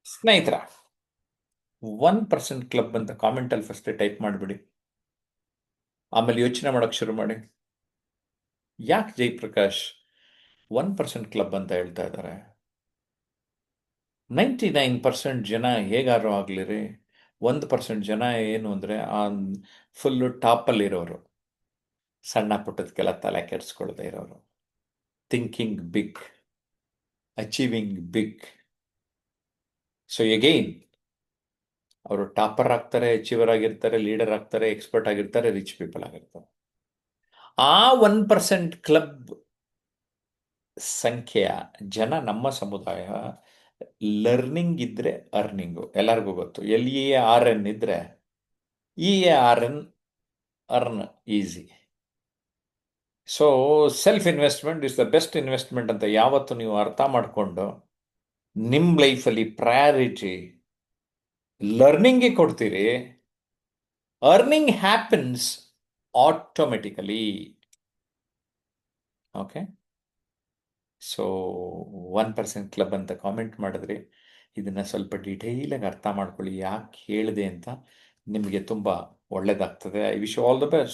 ಸ್ನೇಹಿತರ, 1% ಕ್ಲಬ್ ಅಂತ ಕಾಮೆಂಟಲ್ಲಿ first type ಮಾಡಿಬಿಡಿ. ಆಮೇಲೆ ಯೋಚನೆ ಮಾಡೋಕ್ಕೆ ಶುರು ಮಾಡಿ, ಯಾಕೆ ಜಯಪ್ರಕಾಶ್ 1% ಕ್ಲಬ್ ಅಂತ ಹೇಳ್ತಾ ಇದ್ದಾರೆ? 99% ಜನ ಹೇಗಾರು ಆಗಲಿರಿ, 1% ಜನ ಏನು ಅಂದರೆ ಆ ಫುಲ್ಲು ಟಾಪಲ್ಲಿರೋರು, ಸಣ್ಣ ಪುಟ್ಟದಕ್ಕೆಲ್ಲ ತಲೆ ಕೆಡಿಸ್ಕೊಳ್ದೇ ಇರೋರು, thinking big, achieving big. So again ಅವರು ಟಾಪರ್ ಆಗ್ತಾರೆ, ಅಚೀವರ್ ಆಗಿರ್ತಾರೆ, ಲೀಡರ್ ಆಗ್ತಾರೆ, ಎಕ್ಸ್ಪರ್ಟ್ ಆಗಿರ್ತಾರೆ, ರಿಚ್ ಪೀಪಲ್ ಆಗಿರ್ತಾರೆ. ಆ 1% ಕ್ಲಬ್ ಸಂಖ್ಯೆಯ ಜನ ನಮ್ಮ ಸಮುದಾಯ ಲರ್ನಿಂಗ್ ಇದ್ರೆ ಅರ್ನಿಂಗು ಎಲ್ಲರಿಗೂ ಗೊತ್ತು. LEARN ಇದ್ರೆ EARN earn easy. So self investment is the best investment ಅಂತ ಯಾವತ್ತು ನೀವು ಅರ್ಥ ಮಾಡಿಕೊಂಡು ನಿಮ್ಮ ಲೈಫಲ್ಲಿ ಪ್ರಯಾರಿಟಿ ಲರ್ನಿಂಗ್ಗೆ ಕೊಡ್ತೀರಿ, earning happens automatically. Okay, so 1% club ಅಂತ ಕಾಮೆಂಟ್ ಮಾಡಿದ್ರಿ. ಇದನ್ನು ಸ್ವಲ್ಪ ಡೀಟೇಲಾಗಿ ಅರ್ಥ ಮಾಡ್ಕೊಳ್ಳಿ, ಯಾಕೆ ಹೇಳಿದೆ ಅಂತ. ನಿಮಗೆ ತುಂಬ ಒಳ್ಳೆಯದಾಗ್ತದೆ. I wish you all the best.